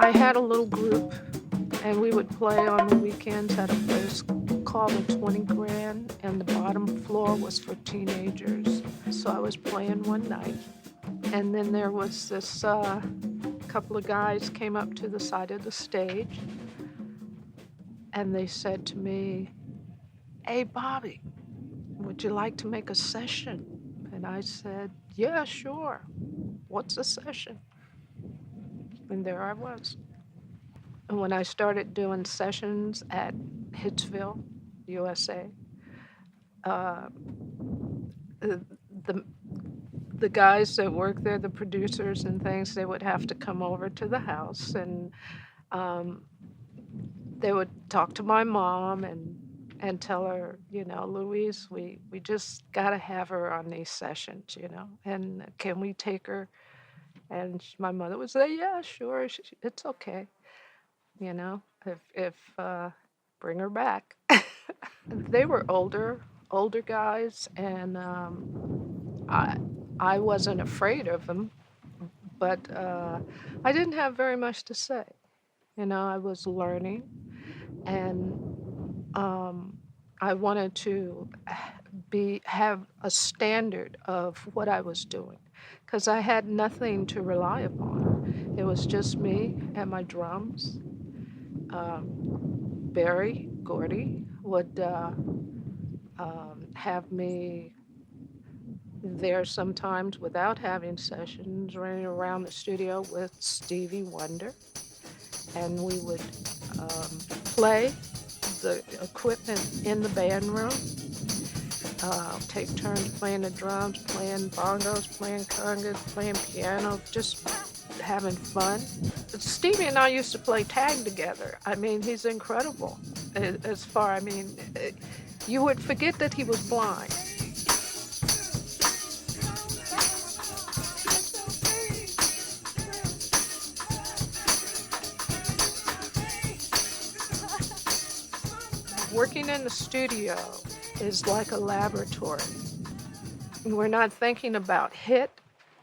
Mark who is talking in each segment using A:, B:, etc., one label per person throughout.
A: I had a little group, and we would play on the weekends at a place called the 20 Grand, and the bottom floor was for teenagers. So I was playing one night, and then there was this couple of guys came up to the side of the stage, and they said to me, "Hey, Bobbye, would you like to make a session?" And I said, "Yeah, sure. What's a session?" And there I was. And when I started doing sessions at Hitsville, USA, the guys that work there, the producers and things, they would have to come over to the house, and they would talk to my mom and tell her, "Louise, we just got to have her on these sessions, and can we take her?" And my mother would say, "Yeah, sure, it's okay, if bring her back." They were older guys, and I wasn't afraid of them, but I didn't have very much to say. I was learning, and I wanted to have a standard of what I was doing, because I had nothing to rely upon. It was just me and my drums. Barry Gordy would have me there sometimes without having sessions, running around the studio with Stevie Wonder, and we would play the equipment in the band room, take turns playing the drums, playing bongos, playing congas, playing piano, just having fun. Stevie and I used to play tag together. I mean, he's incredible. You would forget that he was blind. Working in the studio is like a laboratory. We're not thinking about hit,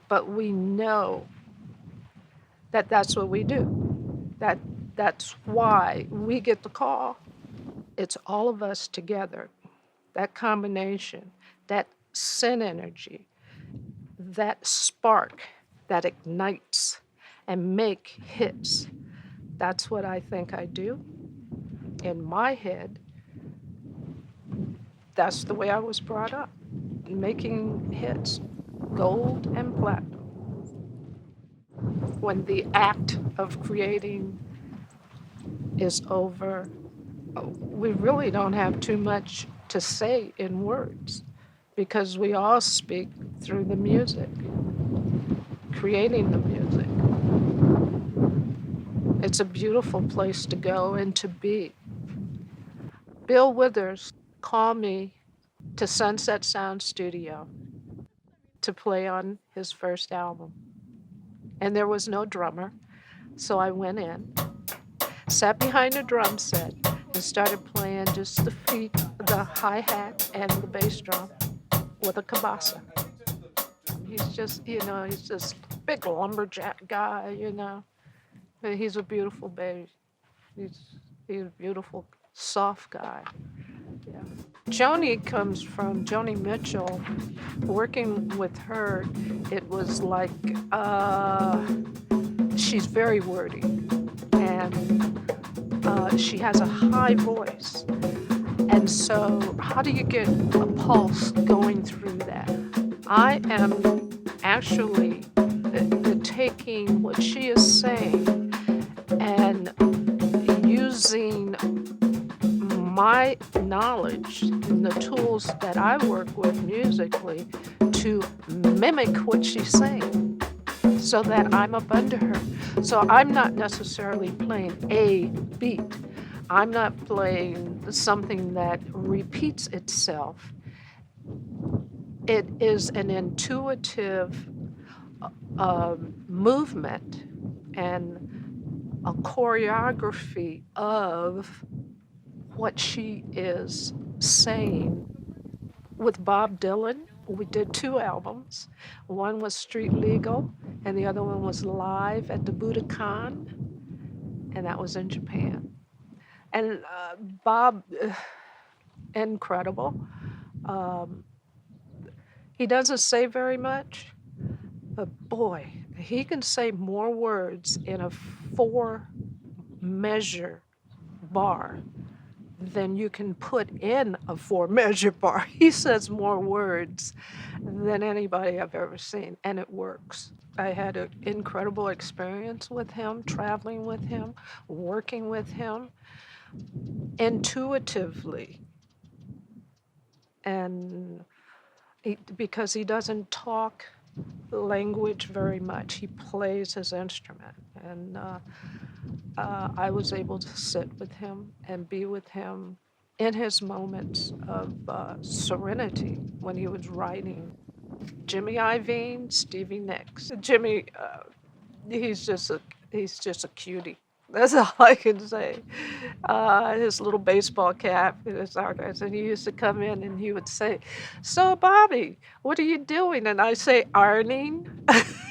A: but we know that that's what we do. That's why we get the call. It's all of us together. That combination, that sin energy, that spark that ignites and make hits. That's what I think I do. In my head, that's the way I was brought up, making hits, gold and platinum. When the act of creating is over, we really don't have too much to say in words, because we all speak through the music, creating the music. It's a beautiful place to go and to be. Bill Withers called me to Sunset Sound Studio to play on his first album. And there was no drummer, so I went in, sat behind the drum set, and started playing just the feet, the hi-hat, and the bass drum with a kabasa. He's just a big lumberjack guy, But he's a beautiful baby. He's a beautiful, soft guy. Yeah. Joni comes from Joni Mitchell. Working with her, it was like she's very wordy, and she has a high voice. And so how do you get a pulse going through that? I am actually taking what she is saying my knowledge and the tools that I work with musically to mimic what she's saying so that I'm up under her. So I'm not necessarily playing a beat. I'm not playing something that repeats itself. It is an intuitive movement and a choreography of what she is saying. With Bob Dylan, we did 2 albums. One was Street Legal, and the other one was Live at the Budokan, and that was in Japan. And Bob, incredible. He doesn't say very much, but boy, he can say more words in a 4-measure bar than you can put in a 4-measure bar. He says more words than anybody I've ever seen, and it works. I had an incredible experience with him, traveling with him, working with him intuitively. And because he doesn't talk language very much, he plays his instrument. And I was able to sit with him and be with him in his moments of serenity when he was writing. Jimmy Iovine, Stevie Nicks. Jimmy, he's just a cutie. That's all I can say. His little baseball cap in his archives, and he used to come in and he would say, "So, Bobbye, what are you doing?" And I say, "Ironing."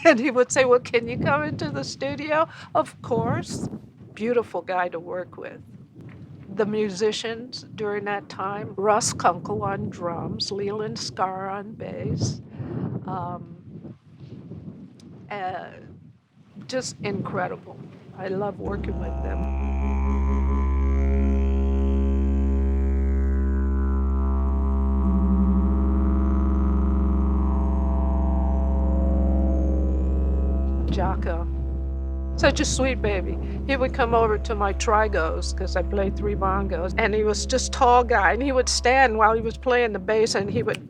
A: And he would say, "Well, can you come into the studio?" Of course. Beautiful guy to work with. The musicians during that time, Russ Kunkel on drums, Leland Sklar on bass. Just incredible. I love working with them. Jocko, such a sweet baby. He would come over to my trigos because I played 3 bongos, and he was just tall guy, and he would stand while he was playing the bass, and he would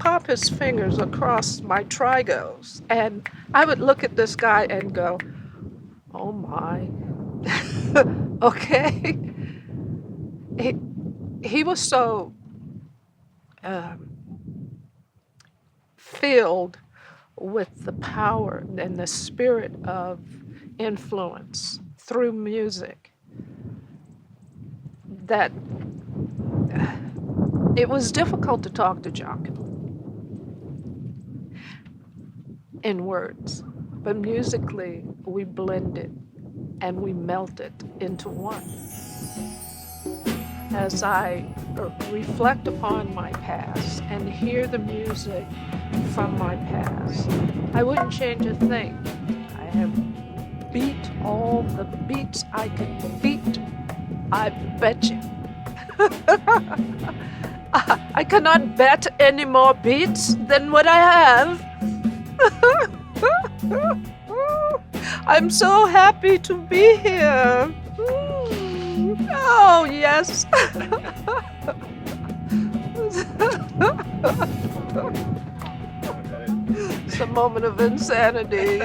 A: pop his fingers across my trigos, and I would look at this guy and go, "Oh my." Okay. He was so filled with the power and the spirit of influence through music that it was difficult to talk to Jocko in words, but musically we blended and we melted into one. As I reflect upon my past and hear the music from my past, I wouldn't change a thing. I have beat all the beats I could beat, I bet you. I cannot bet any more beats than what I have. I'm so happy to be here. Oh, yes. It's a moment of insanity.